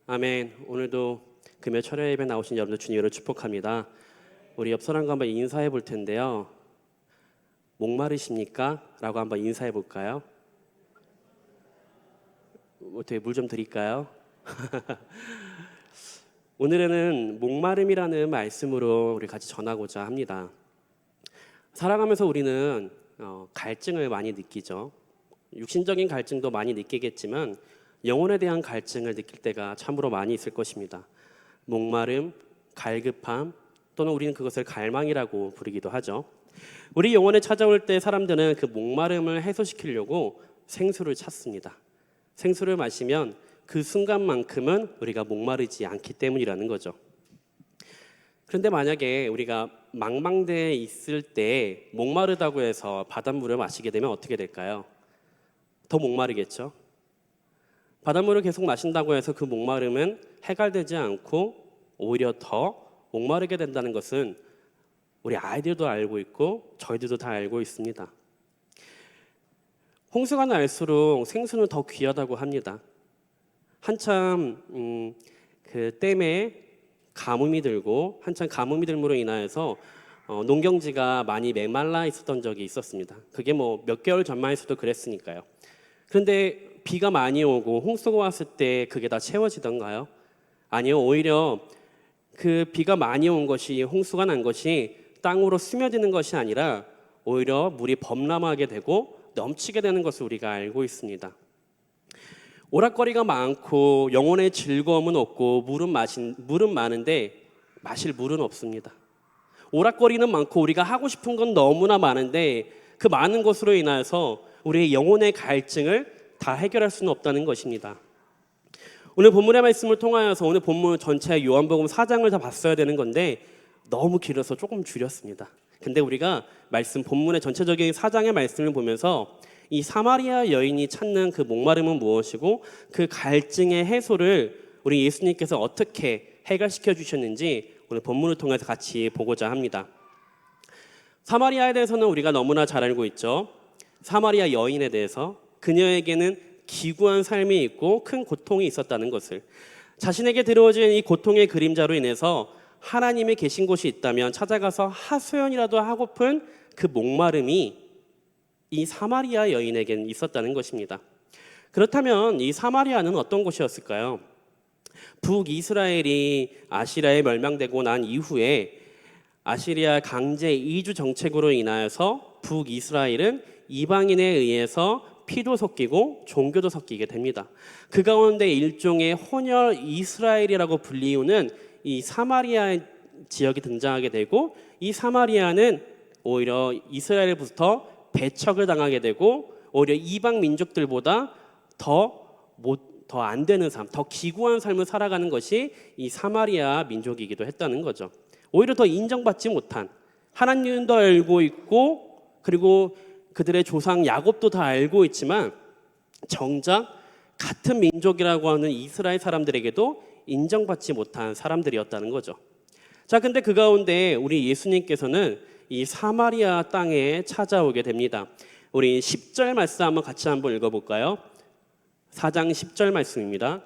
아멘. 오늘도 금요 철야 예배 나오신 여러분들 주님으로 축복합니다. 우리 옆 사람과 한번 인사해 볼 텐데요. 목마르십니까? 라고 한번 인사해 볼까요? 어떻게 물 좀 드릴까요? 오늘은 목마름이라는 말씀으로 우리 같이 전하고자 합니다. 살아가면서 우리는 갈증을 많이 느끼죠. 육신적인 갈증도 많이 느끼겠지만 영혼에 대한 갈증을 느낄 때가 참으로 많이 있을 것입니다. 목마름, 갈급함, 또는 우리는 그것을 갈망이라고 부르기도 하죠. 우리 영혼에 찾아올 때 사람들은 그 목마름을 해소시키려고 생수를 찾습니다. 생수를 마시면 그 순간만큼은 우리가 목마르지 않기 때문이라는 거죠. 그런데 만약에 우리가 망망대해에 있을 때 목마르다고 해서 바닷물을 마시게 되면 어떻게 될까요? 더 목마르겠죠. 바닷물을 계속 마신다고 해서 그 목마름은 해결되지 않고 오히려 더 목마르게 된다는 것은 우리 아이들도 알고 있고 저희들도 다 알고 있습니다. 홍수가 날수록 생수는 더 귀하다고 합니다. 한참 그 댐에 가뭄이 들고 한참 가뭄이 들므로 인하여서 농경지가 많이 메말라 있었던 적이 있었습니다. 그게 뭐 몇 개월 전만 해서도 그랬으니까요. 그런데 비가 많이 오고 홍수가 왔을 때 그게 다 채워지던가요? 아니요, 오히려 그 비가 많이 온 것이, 홍수가 난 것이 땅으로 스며드는 것이 아니라 오히려 물이 범람하게 되고 넘치게 되는 것을 우리가 알고 있습니다. 오락거리가 많고 영혼의 즐거움은 없고 물은 많은데 마실 물은 없습니다. 오락거리는 많고 우리가 하고 싶은 건 너무나 많은데 그 많은 것으로 인하여서 우리의 영혼의 갈증을 다 해결할 수는 없다는 것입니다. 오늘 본문의 말씀을 통하여서 오늘 본문 전체 요한복음 4장을 다 봤어야 되는 건데 너무 길어서 조금 줄였습니다. 근데 우리가 말씀 본문의 전체적인 4장의 말씀을 보면서 이 사마리아 여인이 찾는 그 목마름은 무엇이고 그 갈증의 해소를 우리 예수님께서 어떻게 해결시켜 주셨는지 오늘 본문을 통해서 같이 보고자 합니다. 사마리아에 대해서는 우리가 너무나 잘 알고 있죠. 사마리아 여인에 대해서 그녀에게는 기구한 삶이 있고 큰 고통이 있었다는 것을, 자신에게 들어오진 이 고통의 그림자로 인해서 하나님이 계신 곳이 있다면 찾아가서 하소연이라도 하고픈 그 목마름이 이 사마리아 여인에게는 있었다는 것입니다. 그렇다면 이 사마리아는 어떤 곳이었을까요? 북이스라엘이 아시리아에 멸망되고 난 이후에 아시리아 강제 이주 정책으로 인하여서 북이스라엘은 이방인에 의해서 피도 섞이고 종교도 섞이게 됩니다. 그 가운데 일종의 혼혈 이스라엘이라고 불리우는 이 사마리아 지역이 등장하게 되고 이 사마리아는 오히려 이스라엘부터 배척을 당하게 되고 오히려 이방 민족들보다 더 안 되는 삶, 더 기구한 삶을 살아가는 것이 이 사마리아 민족이기도 했다는 거죠. 오히려 더 인정받지 못한, 하나님도 알고 있고 그리고 그들의 조상 야곱도 다 알고 있지만 정작 같은 민족이라고 하는 이스라엘 사람들에게도 인정받지 못한 사람들이었다는 거죠. 자, 근데 그 가운데 우리 예수님께서는 이 사마리아 땅에 찾아오게 됩니다. 우리 10절 말씀 한번 읽어볼까요? 4장 10절 말씀입니다.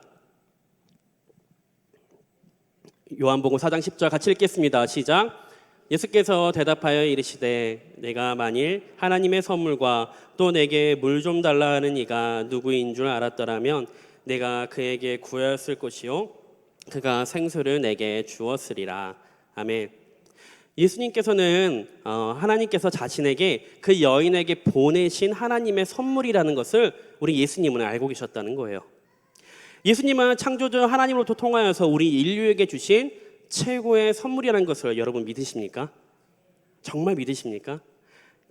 요한복음 4장 10절 같이 읽겠습니다. 시작. 예수께서 대답하여 이르시되 내가 만일 하나님의 선물과 또 내게 물 좀 달라 하는 이가 누구인 줄 알았더라면 내가 그에게 구하였을 것이요 그가 생수를 내게 주었으리라. 아멘. 예수님께서는 하나님께서 자신에게 그 여인에게 보내신 하나님의 선물이라는 것을 우리 예수님은 알고 계셨다는 거예요. 예수님은 창조주 하나님으로부터 통하여서 우리 인류에게 주신 최고의 선물이라는 것을 여러분 믿으십니까? 정말 믿으십니까?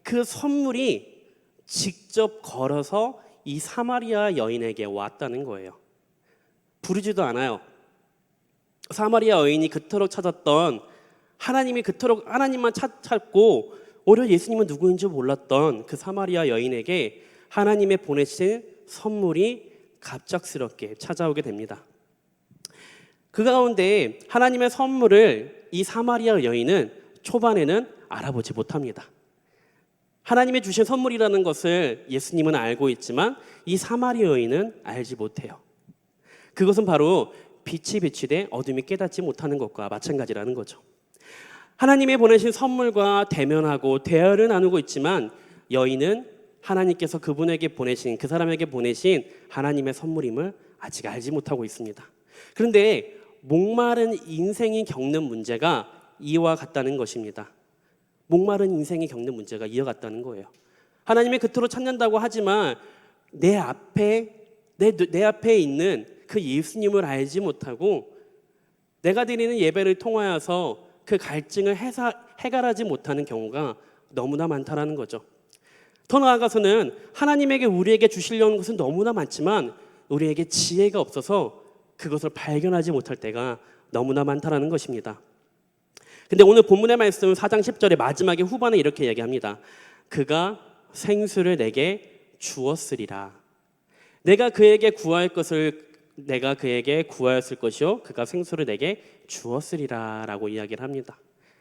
그 선물이 직접 걸어서 이 사마리아 여인에게 왔다는 거예요. 부르지도 않아요. 사마리아 여인이 그토록 찾았던 하나님이 그토록 하나님만 찾고 오히려 예수님은 누구인지 몰랐던 그 사마리아 여인에게 하나님의 보내신 선물이 갑작스럽게 찾아오게 됩니다. 그 가운데 하나님의 선물을 이 사마리아 여인은 초반에는 알아보지 못합니다. 하나님이 주신 선물이라는 것을 예수님은 알고 있지만 이 사마리아 여인은 알지 못해요. 그것은 바로 빛이 비치되 어둠이 깨닫지 못하는 것과 마찬가지라는 거죠. 하나님이 보내신 선물과 대면하고 대화를 나누고 있지만 여인은 하나님께서 그분에게 보내신, 그 사람에게 보내신 하나님의 선물임을 아직 알지 못하고 있습니다. 그런데 목마른 인생이 겪는 문제가 이와 같다는 것입니다. 목마른 인생이 겪는 문제가 이와 같다는 거예요. 하나님의 곁으로 찾는다고 하지만 내 앞에 있는 그 예수님을 알지 못하고 내가 드리는 예배를 통하여서 그 갈증을 해결하지 못하는 경우가 너무나 많다라는 거죠. 더 나아가서는 하나님에게 우리에게 주시려는 것은 너무나 많지만 우리에게 지혜가 없어서 그것을 발견하지 못할 때가 너무나 많다라는 것입니다. 근데 오늘 본문의 말씀 4장 10절의 마지막에 후반에 이렇게 얘기합니다. 그가 생수를 내게 주었으리라. 내가 그에게 구하였을 것이요 그가 생수를 내게 주었으리라 라고 이야기를 합니다.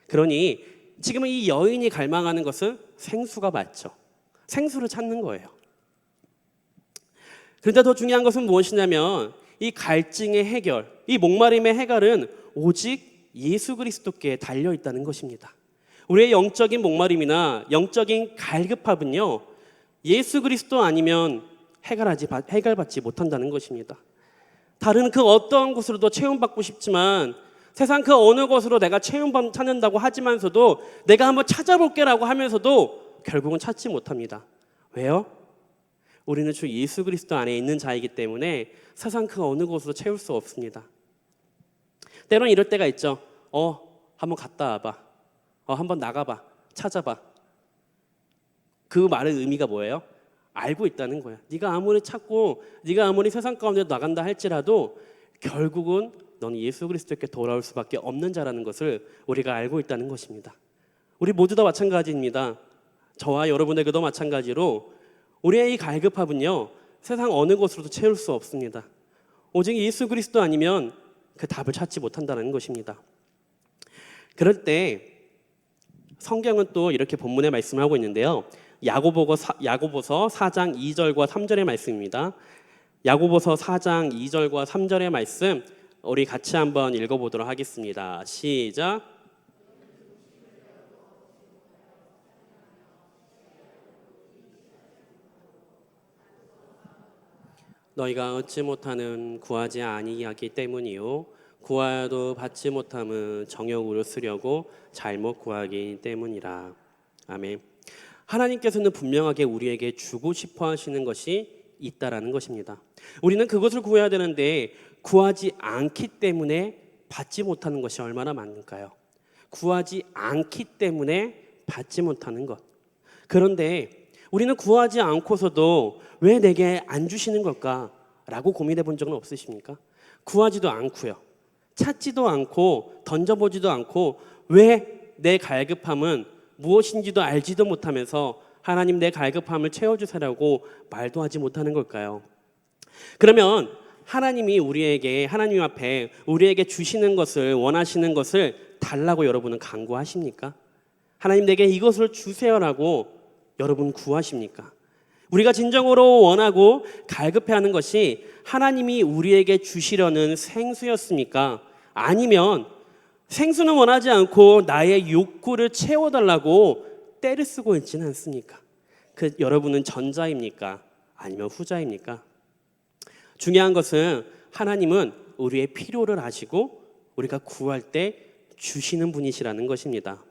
그러니 지금은 이 여인이 갈망하는 것은 생수가 맞죠. 생수를 찾는 거예요. 그런데 더 중요한 것은 무엇이냐면 이 갈증의 해결, 이 목마름의 해결은 오직 예수 그리스도께 달려 있다는 것입니다. 우리의 영적인 목마름이나 영적인 갈급함은요, 예수 그리스도 아니면 해결받지 못한다는 것입니다. 다른 그 어떠한 곳으로도 체험받고 싶지만 세상 그 어느 곳으로 내가 체험 찾는다고 하지만서도 내가 한번 찾아볼게라고 하면서도 결국은 찾지 못합니다. 왜요? 우리는 주 예수 그리스도 안에 있는 자이기 때문에 세상 그 어느 곳으로 채울 수 없습니다. 때로는 이럴 때가 있죠. 한번 갔다 와봐. 한번 나가봐. 찾아봐. 그 말의 의미가 뭐예요? 알고 있다는 거야. 네가 아무리 찾고 네가 아무리 세상 가운데 나간다 할지라도 결국은 너는 예수 그리스도께 돌아올 수밖에 없는 자라는 것을 우리가 알고 있다는 것입니다. 우리 모두 다 마찬가지입니다. 저와 여러분에게도 마찬가지로 우리의 이 갈급함은요, 세상 어느 곳으로도 채울 수 없습니다. 오직 예수 그리스도 아니면 그 답을 찾지 못한다는 것입니다. 그럴 때 성경은 또 이렇게 본문에 말씀을 하고 있는데요. 야고보서 4장 2절과 3절의 말씀입니다. 야고보서 4장 2절과 3절의 말씀 우리 같이 한번 읽어보도록 하겠습니다. 시작. 너희가 얻지 못하는 구하지 아니하기 때문이요 구하여도 받지 못함은 정욕으로 쓰려고 잘못 구하기 때문이라. 아멘. 하나님께서는 분명하게 우리에게 주고 싶어 하시는 것이 있다라는 것입니다. 우리는 그것을 구해야 되는데 구하지 않기 때문에 받지 못하는 것이 얼마나 많을까요? 구하지 않기 때문에 받지 못하는 것. 그런데 우리는 구하지 않고서도 왜 내게 안 주시는 걸까? 라고 고민해 본 적은 없으십니까? 구하지도 않고요. 찾지도 않고 던져보지도 않고 왜 내 갈급함은 무엇인지도 알지도 못하면서 하나님 내 갈급함을 채워주세요라고 말도 하지 못하는 걸까요? 그러면 하나님이 하나님 앞에 우리에게 주시는 것을 원하시는 것을 달라고 여러분은 간구하십니까? 하나님 내게 이것을 주세요라고 여러분 구하십니까? 우리가 진정으로 원하고 갈급해하는 것이 하나님이 우리에게 주시려는 생수였습니까? 아니면 생수는 원하지 않고 나의 욕구를 채워달라고 때를 쓰고 있지는 않습니까? 여러분은 전자입니까? 아니면 후자입니까? 중요한 것은 하나님은 우리의 필요를 아시고 우리가 구할 때 주시는 분이시라는 것입니다.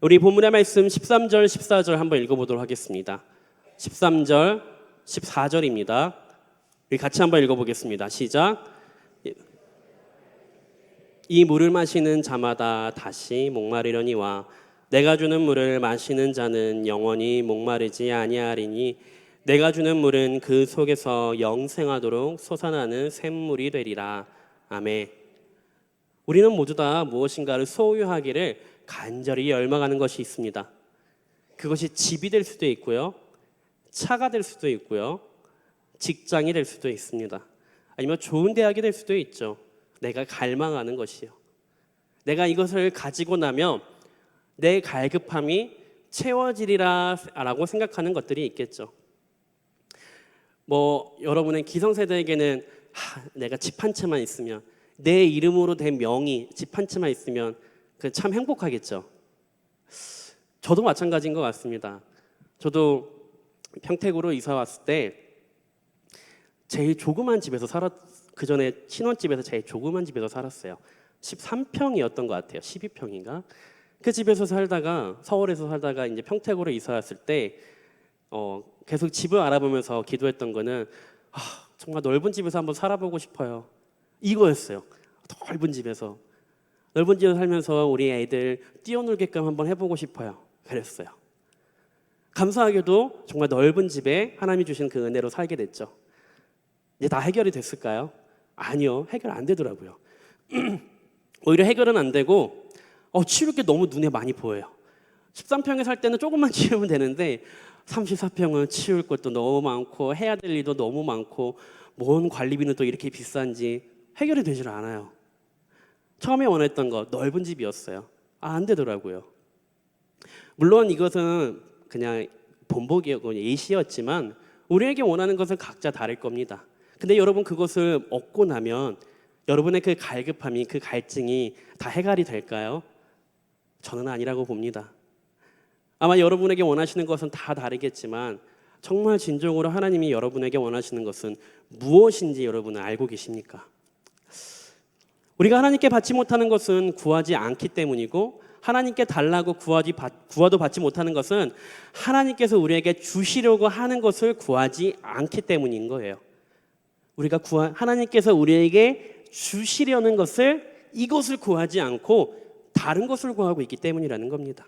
우리 본문의 말씀 13절, 14절 한번 읽어보도록 하겠습니다. 13절, 14절입니다. 우리 같이 한번 읽어보겠습니다. 시작. 이 물을 마시는 자마다 다시 목마르려니와 내가 주는 물을 마시는 자는 영원히 목마르지 아니하리니 내가 주는 물은 그 속에서 영생하도록 솟아나는 샘물이 되리라. 아멘. 우리는 모두 다 무엇인가를 소유하기를 간절히 열망하는 것이 있습니다. 그것이 집이 될 수도 있고요, 차가 될 수도 있고요, 직장이 될 수도 있습니다. 아니면 좋은 대학이 될 수도 있죠. 내가 갈망하는 것이요. 내가 이것을 가지고 나면 내 갈급함이 채워지리라 라고 생각하는 것들이 있겠죠. 여러분의 기성세대에게는 내가 집 한 채만 있으면, 내 이름으로 된 명의, 집 한 채만 있으면 그 참 행복하겠죠. 저도 마찬가지인 것 같습니다. 저도 평택으로 이사 왔을 때 제일 조그만 집에서 그 전에 신혼집에서 제일 조그만 집에서 살았어요. 13평이었던 것 같아요. 12평인가? 그 집에서 살다가 서울에서 살다가 이제 평택으로 이사 왔을 때 계속 집을 알아보면서 기도했던 거는 정말 넓은 집에서 한번 살아보고 싶어요. 이거였어요. 넓은 집에서 살면서 우리 애들 뛰어놀게끔 한번 해보고 싶어요. 그랬어요. 감사하게도 정말 넓은 집에 하나님이 주신 그 은혜로 살게 됐죠. 이제 다 해결이 됐을까요? 아니요, 해결 안 되더라고요. 오히려 해결은 안 되고 치울 게 너무 눈에 많이 보여요. 13평에 살 때는 조금만 치우면 되는데 34평은 치울 것도 너무 많고 해야 될 일도 너무 많고 뭔 관리비는 또 이렇게 비싼지 해결이 되질 않아요. 처음에 원했던 거 넓은 집이었어요. 안 되더라고요. 물론 이것은 그냥 본보기였고 예시였지만 우리에게 원하는 것은 각자 다를 겁니다. 근데 여러분 그것을 얻고 나면 여러분의 그 갈급함이 그 갈증이 다 해결이 될까요? 저는 아니라고 봅니다. 아마 여러분에게 원하시는 것은 다 다르겠지만 정말 진정으로 하나님이 여러분에게 원하시는 것은 무엇인지 여러분은 알고 계십니까? 우리가 하나님께 받지 못하는 것은 구하지 않기 때문이고 하나님께 달라고 구하도 받지 못하는 것은 하나님께서 우리에게 주시려고 하는 것을 구하지 않기 때문인 거예요. 우리가 하나님께서 우리에게 주시려는 것을 이것을 구하지 않고 다른 것을 구하고 있기 때문이라는 겁니다.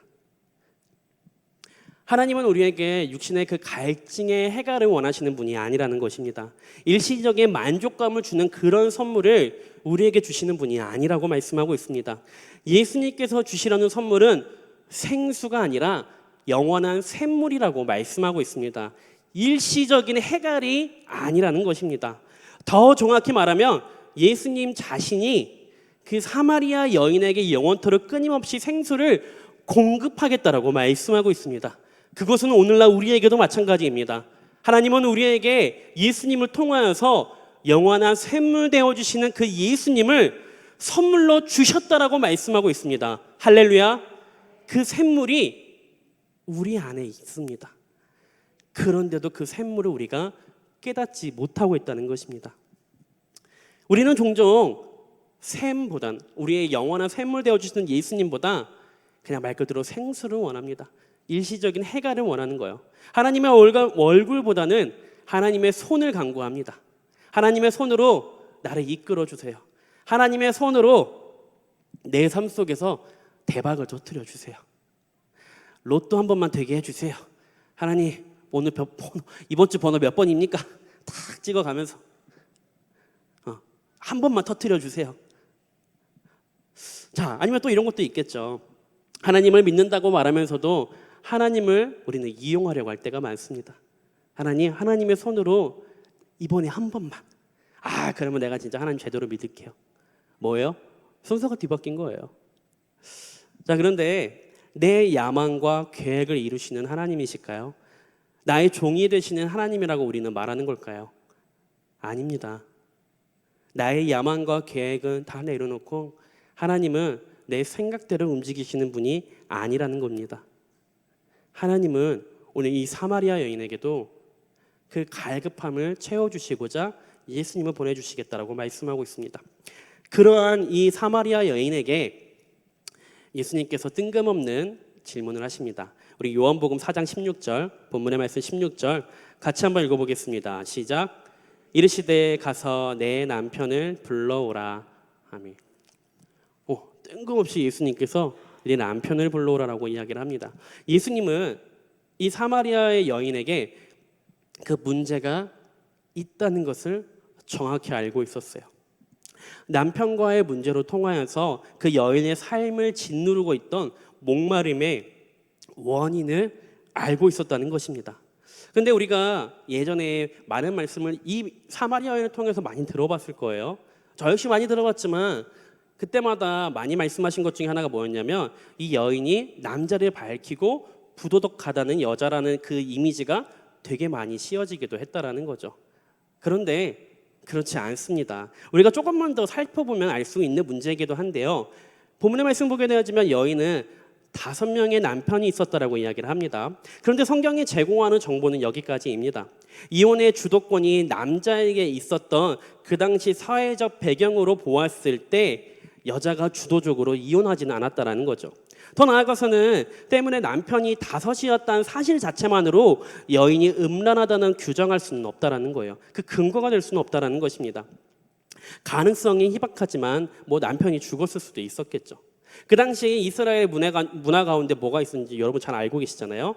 하나님은 우리에게 육신의 그 갈증의 해결을 원하시는 분이 아니라는 것입니다. 일시적인 만족감을 주는 그런 선물을 우리에게 주시는 분이 아니라고 말씀하고 있습니다. 예수님께서 주시려는 선물은 생수가 아니라 영원한 샘물이라고 말씀하고 있습니다. 일시적인 해결이 아니라는 것입니다. 더 정확히 말하면 예수님 자신이 그 사마리아 여인에게 영원토록 끊임없이 생수를 공급하겠다라고 말씀하고 있습니다. 그것은 오늘날 우리에게도 마찬가지입니다. 하나님은 우리에게 예수님을 통하여서 영원한 샘물 되어주시는 그 예수님을 선물로 주셨다라고 말씀하고 있습니다. 할렐루야. 그 샘물이 우리 안에 있습니다. 그런데도 그 샘물을 우리가 깨닫지 못하고 있다는 것입니다. 우리는 종종 샘보단 우리의 영원한 샘물 되어주시는 예수님보다 그냥 말 그대로 생수를 원합니다. 일시적인 해결을 원하는 거예요. 하나님의 얼굴보다는 하나님의 손을 간구합니다. 하나님의 손으로 나를 이끌어 주세요. 하나님의 손으로 내 삶 속에서 대박을 터뜨려 주세요. 로또 한 번만 되게 해주세요. 하나님 오늘 이번 주 번호 몇 번입니까? 탁 찍어가면서 한 번만 터뜨려 주세요. 자, 아니면 또 이런 것도 있겠죠. 하나님을 믿는다고 말하면서도 하나님을 우리는 이용하려고 할 때가 많습니다. 하나님의 손으로 이번에 한 번만. 그러면 내가 진짜 하나님 제대로 믿을게요. 뭐예요? 순서가 뒤바뀐 거예요. 자, 그런데 내 야망과 계획을 이루시는 하나님이실까요? 나의 종이 되시는 하나님이라고 우리는 말하는 걸까요? 아닙니다. 나의 야망과 계획은 다 내려놓고 하나님은 내 생각대로 움직이시는 분이 아니라는 겁니다. 하나님은 오늘 이 사마리아 여인에게도 그 갈급함을 채워주시고자 예수님을 보내주시겠다라고 말씀하고 있습니다. 그러한 이 사마리아 여인에게 예수님께서 뜬금없는 질문을 하십니다. 우리 요한복음 4장 16절, 본문의 말씀 16절 같이 한번 읽어보겠습니다. 시작. 이르시되 가서 내 남편을 불러오라. 아멘. 뜬금없이 예수님께서 내 남편을 불러오라라고 이야기를 합니다. 예수님은 이 사마리아의 여인에게 그 문제가 있다는 것을 정확히 알고 있었어요. 남편과의 문제로 통하여서 그 여인의 삶을 짓누르고 있던 목마름의 원인을 알고 있었다는 것입니다. 그런데 우리가 예전에 많은 말씀을 이 사마리아 여인을 통해서 많이 들어봤을 거예요. 저 역시 많이 들어봤지만 그때마다 많이 말씀하신 것 중에 하나가 뭐였냐면 이 여인이 남자를 밝히고 부도덕하다는 여자라는 그 이미지가 되게 많이 씌워지기도 했다라는 거죠. 그런데 그렇지 않습니다. 우리가 조금만 더 살펴보면 알 수 있는 문제이기도 한데요. 본문의 말씀 보게 되어지면 여인은 5명의 남편이 있었다라고 이야기를 합니다. 그런데 성경이 제공하는 정보는 여기까지입니다. 이혼의 주도권이 남자에게 있었던 그 당시 사회적 배경으로 보았을 때 여자가 주도적으로 이혼하지는 않았다라는 거죠. 더 나아가서는 때문에 남편이 5이었다는 사실 자체만으로 여인이 음란하다는 규정할 수는 없다라는 거예요. 그 근거가 될 수는 없다라는 것입니다. 가능성이 희박하지만 남편이 죽었을 수도 있었겠죠. 그 당시 이스라엘 문화 가운데 뭐가 있었는지 여러분 잘 알고 계시잖아요.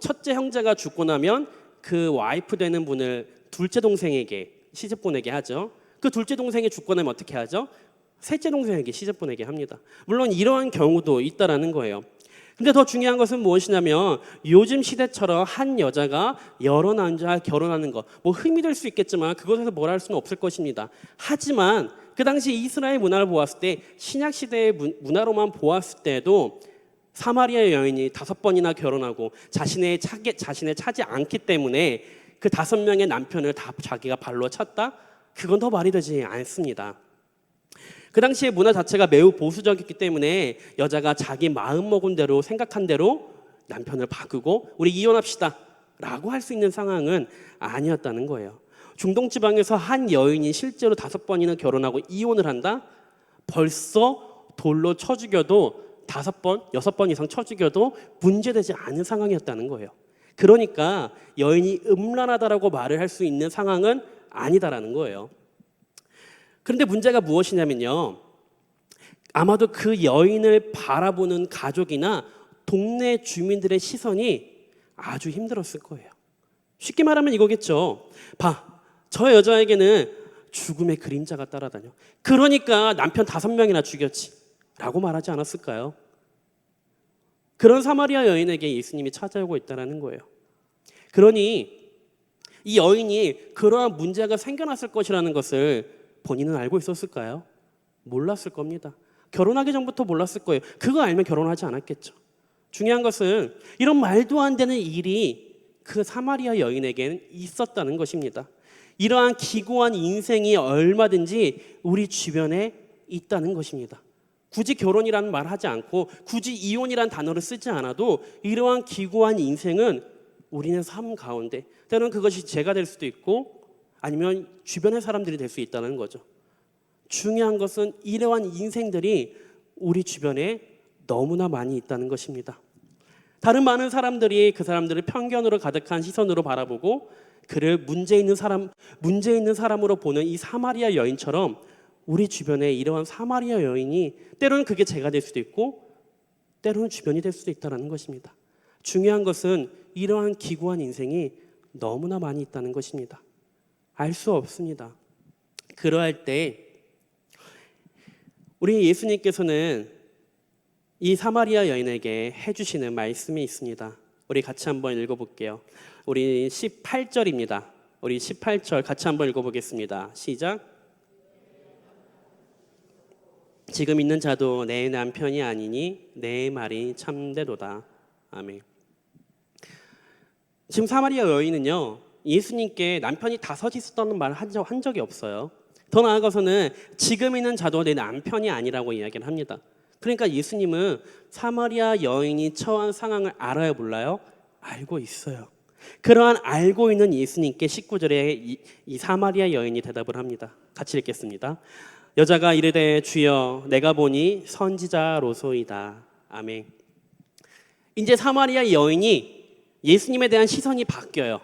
첫째 형제가 죽고 나면 그 와이프 되는 분을 둘째 동생에게 시집 보내게 하죠. 그 둘째 동생이 죽고 나면 어떻게 하죠? 셋째 동생에게 시집 보내게 합니다. 물론 이러한 경우도 있다라는 거예요. 근데 더 중요한 것은 무엇이냐면 요즘 시대처럼 한 여자가 여러 남자 결혼하는 것 흠이 될 수 있겠지만 그것에서 뭘 할 수는 없을 것입니다. 하지만 그 당시 이스라엘 문화를 보았을 때 신약 시대의 문화로만 보았을 때도 사마리아 여인이 5번이나 결혼하고 자신의 차지 않기 때문에 그 5명의 남편을 다 자기가 발로 찼다? 그건 더 말이 되지 않습니다. 그 당시의 문화 자체가 매우 보수적이기 때문에 여자가 자기 마음 먹은 대로 생각한 대로 남편을 바꾸고 우리 이혼합시다 라고 할 수 있는 상황은 아니었다는 거예요. 중동 지방에서 한 여인이 실제로 5번이나 결혼하고 이혼을 한다? 벌써 돌로 쳐 죽여도 5번, 6번 이상 쳐 죽여도 문제되지 않은 상황이었다는 거예요. 그러니까 여인이 음란하다라고 말을 할 수 있는 상황은 아니다라는 거예요. 그런데 문제가 무엇이냐면요. 아마도 그 여인을 바라보는 가족이나 동네 주민들의 시선이 아주 힘들었을 거예요. 쉽게 말하면 이거겠죠. 저 여자에게는 죽음의 그림자가 따라다녀. 그러니까 남편 5명이나 죽였지 라고 말하지 않았을까요? 그런 사마리아 여인에게 예수님이 찾아오고 있다는 거예요. 그러니 이 여인이 그러한 문제가 생겨났을 것이라는 것을 본인은 알고 있었을까요? 몰랐을 겁니다. 결혼하기 전부터 몰랐을 거예요. 그거 알면 결혼하지 않았겠죠. 중요한 것은 이런 말도 안 되는 일이 그 사마리아 여인에게는 있었다는 것입니다. 이러한 기고한 인생이 얼마든지 우리 주변에 있다는 것입니다. 굳이 결혼이라는 말 하지 않고 굳이 이혼이라는 단어를 쓰지 않아도 이러한 기고한 인생은 우리는 삶 가운데 때로는 그것이 죄가 될 수도 있고 아니면 주변의 사람들이 될 수 있다는 거죠. 중요한 것은 이러한 인생들이 우리 주변에 너무나 많이 있다는 것입니다. 다른 많은 사람들이 그 사람들을 편견으로 가득한 시선으로 바라보고 그를 문제 있는 사람으로 보는 이 사마리아 여인처럼 우리 주변에 이러한 사마리아 여인이 때로는 그게 죄가 될 수도 있고 때로는 주변이 될 수도 있다는 것입니다. 중요한 것은 이러한 기구한 인생이 너무나 많이 있다는 것입니다. 알 수 없습니다. 그러할 때 우리 예수님께서는 이 사마리아 여인에게 해주시는 말씀이 있습니다. 우리 같이 한번 읽어볼게요. 우리 18절입니다. 우리 18절 같이 한번 읽어보겠습니다. 시작. 지금 있는 자도 내 남편이 아니니 내 말이 참되도다. 아멘. 지금 사마리아 여인은요, 예수님께 남편이 5 있었다는 말을 한 적이 없어요. 더 나아가서는 지금 있는 자도 내 남편이 아니라고 이야기를 합니다. 그러니까 예수님은 사마리아 여인이 처한 상황을 알아요, 몰라요? 알고 있어요. 그러한 알고 있는 예수님께 19절에 이 사마리아 여인이 대답을 합니다. 같이 읽겠습니다. 여자가 이르되 주여 내가 보니 선지자로소이다. 아멘. 이제 사마리아 여인이 예수님에 대한 시선이 바뀌어요.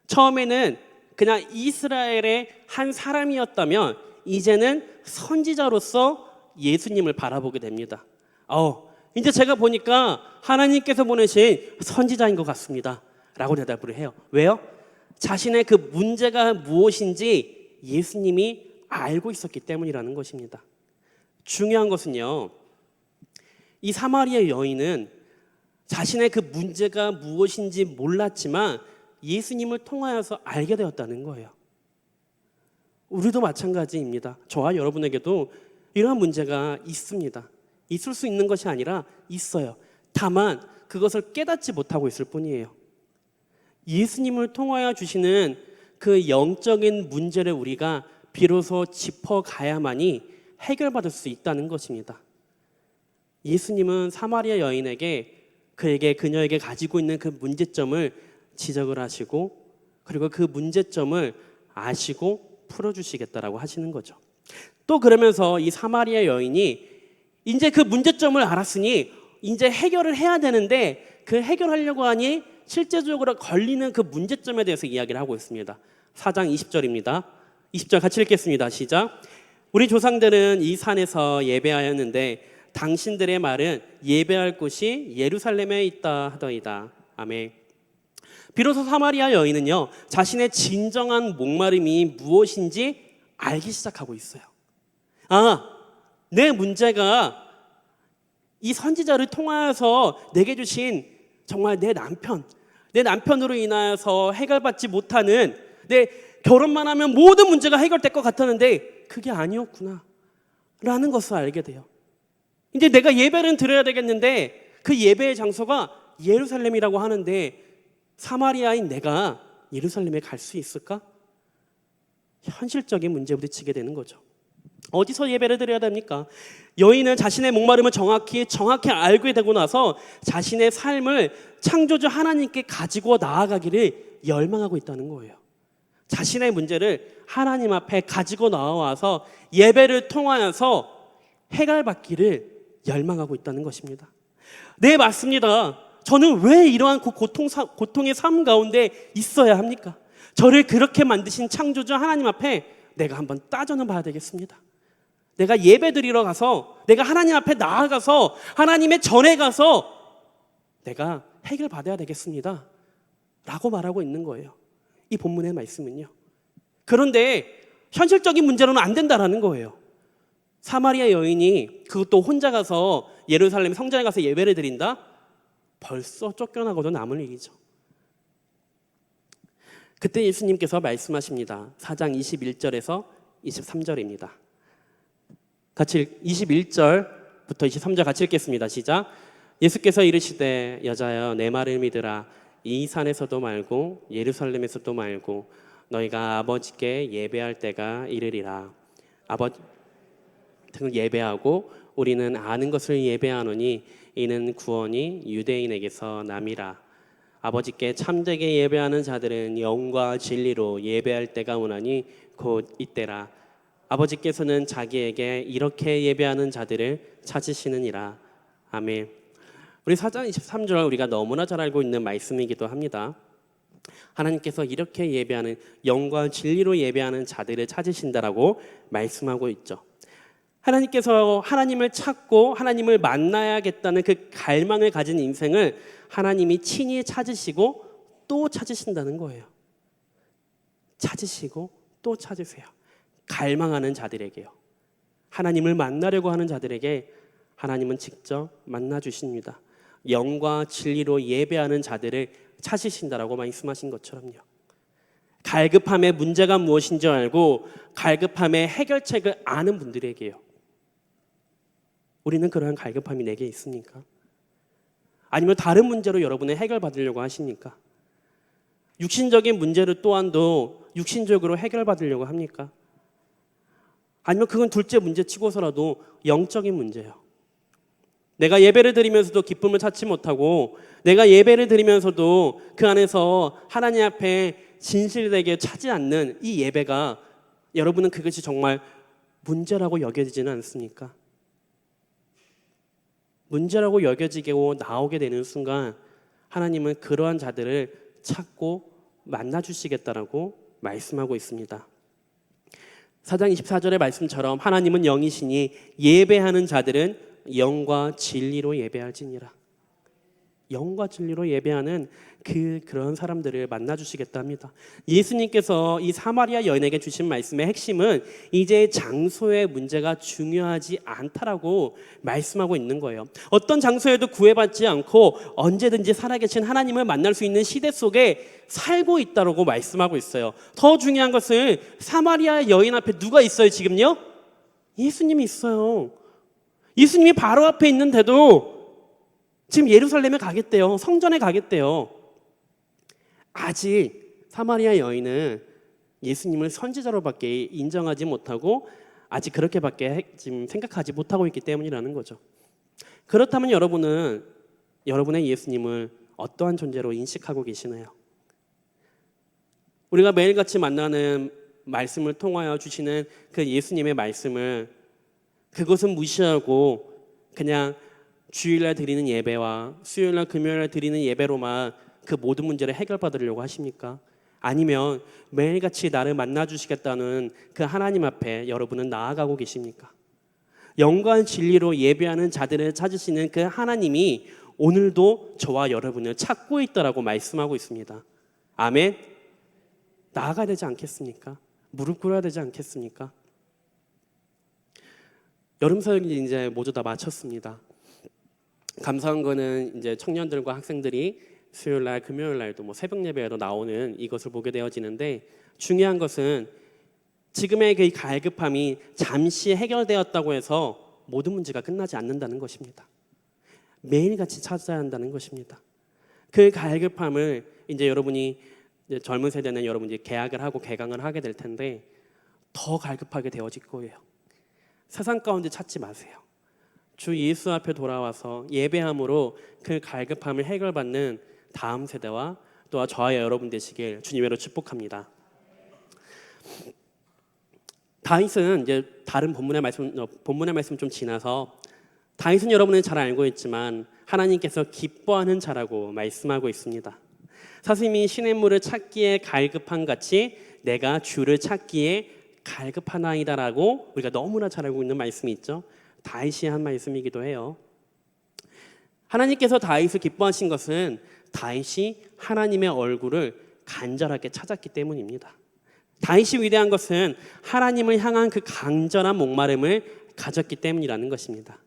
처음에는 그냥 이스라엘의 한 사람이었다면 이제는 선지자로서 예수님을 바라보게 됩니다. 이제 제가 보니까 하나님께서 보내신 선지자인 것 같습니다 라고 대답을 해요. 왜요? 자신의 그 문제가 무엇인지 예수님이 알고 있었기 때문이라는 것입니다. 중요한 것은요, 이 사마리아 여인은 자신의 그 문제가 무엇인지 몰랐지만 예수님을 통하여서 알게 되었다는 거예요. 우리도 마찬가지입니다. 저와 여러분에게도 이러한 문제가 있습니다. 있을 수 있는 것이 아니라 있어요. 다만 그것을 깨닫지 못하고 있을 뿐이에요. 예수님을 통하여 주시는 그 영적인 문제를 우리가 비로소 짚어가야만이 해결받을 수 있다는 것입니다. 예수님은 사마리아 여인에게 그녀에게 가지고 있는 그 문제점을 지적을 하시고, 그리고 그 문제점을 아시고 풀어주시겠다라고 하시는 거죠. 또 그러면서 이 사마리아 여인이 이제 그 문제점을 알았으니 이제 해결을 해야 되는데, 그 해결하려고 하니 실제적으로 걸리는 그 문제점에 대해서 이야기를 하고 있습니다. 4장 20절입니다. 20절 같이 읽겠습니다. 시작. 우리 조상들은 이 산에서 예배하였는데 당신들의 말은 예배할 곳이 예루살렘에 있다 하더이다. 아멘. 비로소 사마리아 여인은요, 자신의 진정한 목마름이 무엇인지 알기 시작하고 있어요. 내 문제가 이 선지자를 통하여서 내게 주신 정말 내 남편으로 인하여서 해결받지 못하는, 내 결혼만 하면 모든 문제가 해결될 것 같았는데 그게 아니었구나 라는 것을 알게 돼요. 이제 내가 예배를 드려야 되겠는데 그 예배의 장소가 예루살렘이라고 하는데 사마리아인 내가 예루살렘에 갈 수 있을까? 현실적인 문제에 부딪히게 되는 거죠. 어디서 예배를 드려야 됩니까? 여인은 자신의 목마름을 정확히 알게 되고 나서 자신의 삶을 창조주 하나님께 가지고 나아가기를 열망하고 있다는 거예요. 자신의 문제를 하나님 앞에 가지고 나와서 예배를 통하여서 해결받기를 열망하고 있다는 것입니다. 네, 맞습니다. 저는 왜 이러한 고통의 삶 가운데 있어야 합니까? 저를 그렇게 만드신 창조주 하나님 앞에 내가 한번 따져는 봐야 되겠습니다. 내가 예배 드리러 가서, 내가 하나님 앞에 나아가서 하나님의 전에 가서 내가 해결받아야 되겠습니다 라고 말하고 있는 거예요, 이 본문의 말씀은요. 그런데 현실적인 문제로는 안 된다라는 거예요. 사마리아 여인이 그것도 혼자 가서 예루살렘 성전에 가서 예배를 드린다? 벌써 쫓겨나고도 남을 일이죠. 그때 예수님께서 말씀하십니다. 4장 21절에서 23절입니다. 같이 21절부터 23절 같이 읽겠습니다. 시작. 예수께서 이르시되 여자여 내 말을 믿으라. 이 산에서도 말고 예루살렘에서도 말고 너희가 아버지께 예배할 때가 이르리라. 아버지 예배하고 우리는 아는 것을 예배하노니 이는 구원이 유대인에게서 남이라. 아버지께 참되게 예배하는 자들은 영과 진리로 예배할 때가 오나니 곧 이때라. 아버지께서는 자기에게 이렇게 예배하는 자들을 찾으시느니라. 아멘. 우리 4장 23절 우리가 너무나 잘 알고 있는 말씀이기도 합니다. 하나님께서 이렇게 예배하는, 영과 진리로 예배하는 자들을 찾으신다라고 말씀하고 있죠. 하나님께서 하나님을 찾고 하나님을 만나야겠다는 그 갈망을 가진 인생을 하나님이 친히 찾으시고 또 찾으신다는 거예요. 찾으시고 또 찾으세요. 갈망하는 자들에게요. 하나님을 만나려고 하는 자들에게 하나님은 직접 만나 주십니다. 영과 진리로 예배하는 자들을 찾으신다라고 말씀하신 것처럼요. 갈급함의 문제가 무엇인지 알고 갈급함의 해결책을 아는 분들에게요. 우리는 그러한 갈급함이 내게 있습니까? 아니면 다른 문제로 여러분의 해결받으려고 하십니까? 육신적인 문제를 또한도 육신적으로 해결받으려고 합니까? 아니면 그건 둘째 문제 치고서라도 영적인 문제예요. 내가 예배를 드리면서도 기쁨을 찾지 못하고, 내가 예배를 드리면서도 그 안에서 하나님 앞에 진실되게 차지 않는 이 예배가, 여러분은 그것이 정말 문제라고 여겨지지는 않습니까? 문제라고 여겨지고 나오게 되는 순간 하나님은 그러한 자들을 찾고 만나 주시겠다라고 말씀하고 있습니다. 4장 24절의 말씀처럼 하나님은 영이시니 예배하는 자들은 영과 진리로 예배할지니라. 영과 진리로 예배하는 그런 사람들을 만나 주시겠다 합니다. 예수님께서 이 사마리아 여인에게 주신 말씀의 핵심은 이제 장소의 문제가 중요하지 않다라고 말씀하고 있는 거예요. 어떤 장소에도 구애받지 않고 언제든지 살아계신 하나님을 만날 수 있는 시대 속에 살고 있다라고 말씀하고 있어요. 더 중요한 것은 사마리아 여인 앞에 누가 있어요 지금요? 예수님이 있어요. 예수님이 바로 앞에 있는데도 지금 예루살렘에 가겠대요. 성전에 가겠대요. 아직 사마리아 여인은 예수님을 선지자로밖에 인정하지 못하고 아직 그렇게밖에 지금 생각하지 못하고 있기 때문이라는 거죠. 그렇다면 여러분은 여러분의 예수님을 어떠한 존재로 인식하고 계시나요? 우리가 매일같이 만나는 말씀을 통하여 주시는 그 예수님의 말씀을 그것은 무시하고 그냥 주일날 드리는 예배와 수요일날 금요일날 드리는 예배로만 그 모든 문제를 해결받으려고 하십니까? 아니면 매일같이 나를 만나주시겠다는 그 하나님 앞에 여러분은 나아가고 계십니까? 영과 진리로 예배하는 자들을 찾으시는 그 하나님이 오늘도 저와 여러분을 찾고 있다라고 말씀하고 있습니다. 아멘. 나아가야 되지 않겠습니까? 무릎 꿇어야 되지 않겠습니까? 여름 사역이 이제 모두 다 마쳤습니다. 감사한 거는 이제 청년들과 학생들이 수요일 날, 금요일 날도 뭐 새벽 예배에도 나오는 이것을 보게 되어지는데, 중요한 것은 지금의 그 갈급함이 잠시 해결되었다고 해서 모든 문제가 끝나지 않는다는 것입니다. 매일같이 찾아야 한다는 것입니다. 그 갈급함을 이제 여러분이 이제 젊은 세대는 여러분이 개학을 하고 개강을 하게 될 텐데 더 갈급하게 되어질 거예요. 세상 가운데 찾지 마세요. 주 예수 앞에 돌아와서 예배함으로 그 갈급함을 해결받는 다음 세대와 또한 저와 여러분 되시길 주님으로 축복합니다. 다윗은 이제 다른 본문의 말씀 좀 지나서 다윗은 여러분은 잘 알고 있지만 하나님께서 기뻐하는 자라고 말씀하고 있습니다. 사슴이 시냇물을 찾기에 갈급한 같이 내가 주를 찾기에 갈급하나이다라고 우리가 너무나 잘 알고 있는 말씀이 있죠. 다윗이 한 말씀이기도 해요. 하나님께서 다윗을 기뻐하신 것은 다윗이 하나님의 얼굴을 간절하게 찾았기 때문입니다. 다윗이 위대한 것은 하나님을 향한 그 간절한 목마름을 가졌기 때문이라는 것입니다.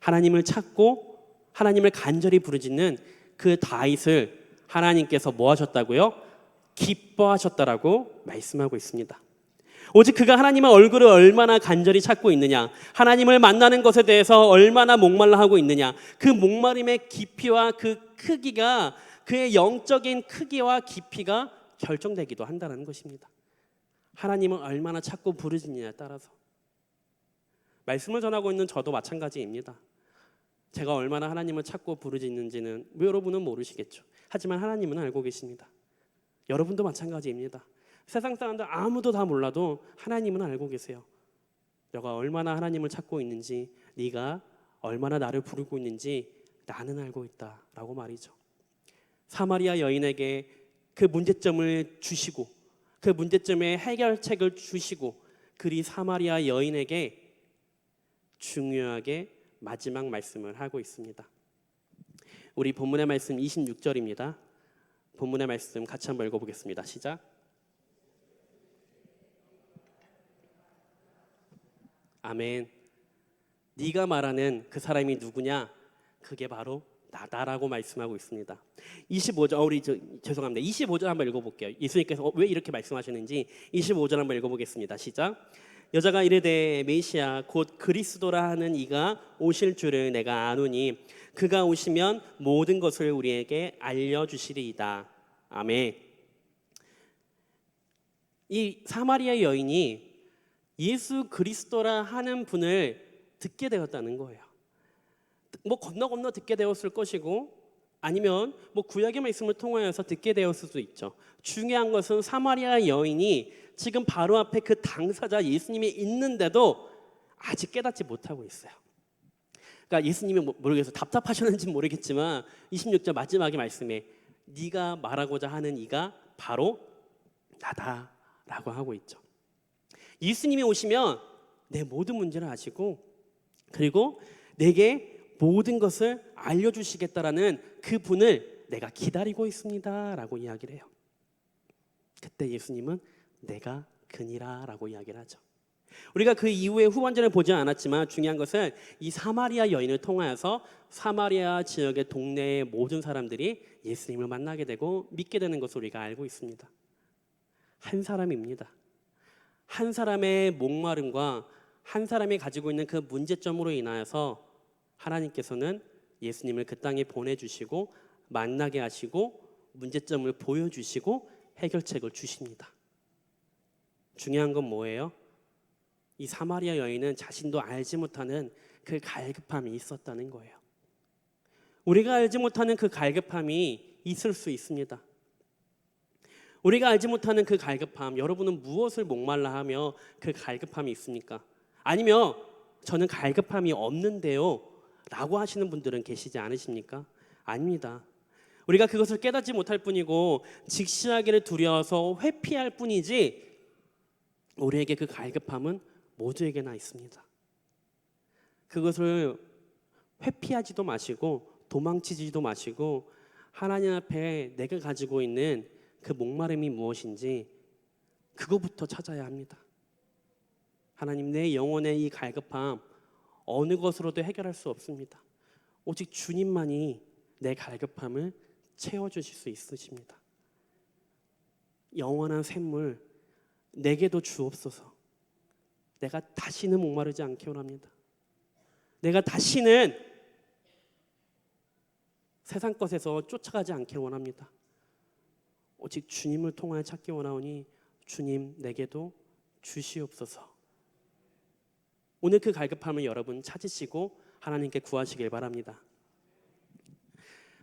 하나님을 찾고 하나님을 간절히 부르짖는 그 다윗을 하나님께서 뭐 하셨다고요? 기뻐하셨다라고 말씀하고 있습니다. 오직 그가 하나님의 얼굴을 얼마나 간절히 찾고 있느냐, 하나님을 만나는 것에 대해서 얼마나 목말라 하고 있느냐, 그 목마름의 깊이와 그 크기가 그의 영적인 크기와 깊이가 결정되기도 한다는 것입니다. 하나님을 얼마나 찾고 부르짖느냐에 따라서. 말씀을 전하고 있는 저도 마찬가지입니다. 제가 얼마나 하나님을 찾고 부르짖는지는 여러분은 모르시겠죠. 하지만 하나님은 알고 계십니다. 여러분도 마찬가지입니다. 세상 사람들 아무도 다 몰라도 하나님은 알고 계세요. 너가 얼마나 하나님을 찾고 있는지, 네가 얼마나 나를 부르고 있는지 나는 알고 있다라고 말이죠. 사마리아 여인에게 그 문제점을 주시고 그 문제점의 해결책을 주시고 그리 사마리아 여인에게 중요하게 마지막 말씀을 하고 있습니다. 우리 본문의 말씀 26절입니다. 본문의 말씀 같이 한번 읽어보겠습니다. 시작. 아멘. 네가 말하는 그 사람이 누구냐? 그게 바로 나다라고 말씀하고 있습니다. 25절, 죄송합니다. 25절 한번 읽어볼게요. 예수님께서 왜 이렇게 말씀하시는지 25절 한번 읽어보겠습니다. 시작. 여자가 이르되 메시아 곧 그리스도라 하는 이가 오실 줄을 내가 아노니 그가 오시면 모든 것을 우리에게 알려주시리이다. 아멘. 이 사마리아 여인이 예수 그리스도라 하는 분을 듣게 되었다는 거예요. 뭐 건너 듣게 되었을 것이고 아니면 뭐 구약의 말씀을 통하여서 듣게 되었을 수도 있죠. 중요한 것은 사마리아 여인이 지금 바로 앞에 그 당사자 예수님이 있는데도 아직 깨닫지 못하고 있어요. 그러니까 예수님이 모르겠어요. 답답하셨는지 모르겠지만 26절 마지막의 말씀에 네가 말하고자 하는 이가 바로 나다라고 하고 있죠. 예수님이 오시면 내 모든 문제를 아시고 그리고 내게 모든 것을 알려주시겠다라는 그 분을 내가 기다리고 있습니다 라고 이야기를 해요. 그때 예수님은 내가 그니라 라고 이야기를 하죠. 우리가 그 이후에 후반전을 보지 않았지만 중요한 것은 이 사마리아 여인을 통하여서 사마리아 지역의 동네의 모든 사람들이 예수님을 만나게 되고 믿게 되는 것을 우리가 알고 있습니다. 한 사람입니다. 한 사람의 목마름과 한 사람이 가지고 있는 그 문제점으로 인하여서 하나님께서는 예수님을 그 땅에 보내주시고 만나게 하시고 문제점을 보여주시고 해결책을 주십니다. 중요한 건 뭐예요? 이 사마리아 여인은 자신도 알지 못하는 그 갈급함이 있었다는 거예요. 우리가 알지 못하는 그 갈급함이 있을 수 있습니다. 우리가 알지 못하는 그 갈급함, 여러분은 무엇을 목말라 하며 그 갈급함이 있습니까? 아니면 저는 갈급함이 없는데요 라고 하시는 분들은 계시지 않으십니까? 아닙니다. 우리가 그것을 깨닫지 못할 뿐이고 직시하기를 두려워서 회피할 뿐이지 우리에게 그 갈급함은 모두에게나 있습니다. 그것을 회피하지도 마시고 도망치지도 마시고 하나님 앞에 내가 가지고 있는 그 목마름이 무엇인지 그거부터 찾아야 합니다. 하나님, 내 영혼의 이 갈급함 어느 것으로도 해결할 수 없습니다. 오직 주님만이 내 갈급함을 채워주실 수 있으십니다. 영원한 샘물 내게도 주옵소서. 내가 다시는 목마르지 않게 원합니다. 내가 다시는 세상 것에서 쫓아가지 않기를 원합니다. 오직 주님을 통하여 찾기 원하오니 주님 내게도 주시옵소서. 오늘 그 갈급함을 여러분 찾으시고 하나님께 구하시길 바랍니다.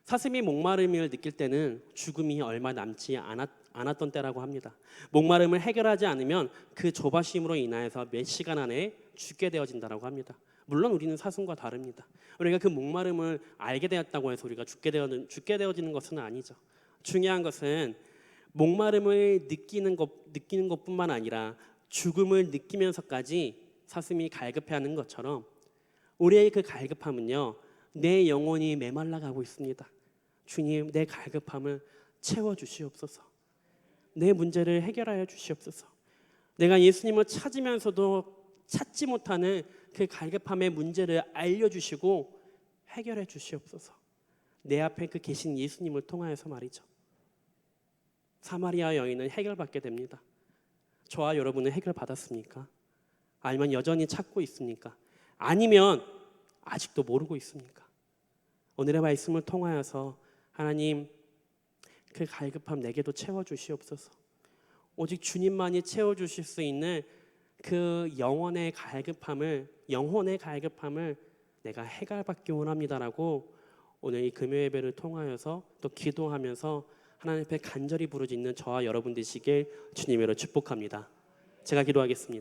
사슴이 목마름을 느낄 때는 죽음이 얼마 남지 않았던 때라고 합니다. 목마름을 해결하지 않으면 그 조바심으로 인하여서 몇 시간 안에 죽게 되어진다고 합니다. 물론 우리는 사슴과 다릅니다. 우리가 그 목마름을 알게 되었다고 해서 우리가 죽게 되어지는 것은 아니죠. 중요한 것은 목마름을 느끼는 것뿐만 아니라 죽음을 느끼면서까지 사슴이 갈급해하는 것처럼 우리의 그 갈급함은요, 내 영혼이 메말라가고 있습니다. 주님, 내 갈급함을 채워주시옵소서. 내 문제를 해결하여 주시옵소서. 내가 예수님을 찾으면서도 찾지 못하는 그 갈급함의 문제를 알려주시고 해결해 주시옵소서. 내 앞에 그 계신 예수님을 통하여서 말이죠. 사마리아 여인은 해결받게 됩니다. 저와 여러분은 해결받았습니까? 아니면 여전히 찾고 있습니까? 아니면 아직도 모르고 있습니까? 오늘의 말씀을 통하여서 하나님, 그 갈급함 내게도 채워주시옵소서. 오직 주님만이 채워주실 수 있는 그 영혼의 갈급함을 내가 해결받기 원합니다라고 오늘 이 금요 예배를 통하여서 또 기도하면서 하나님 앞에 간절히 부르짖는 저와 여러분 되시길 주님으로 축복합니다. 제가 기도하겠습니다.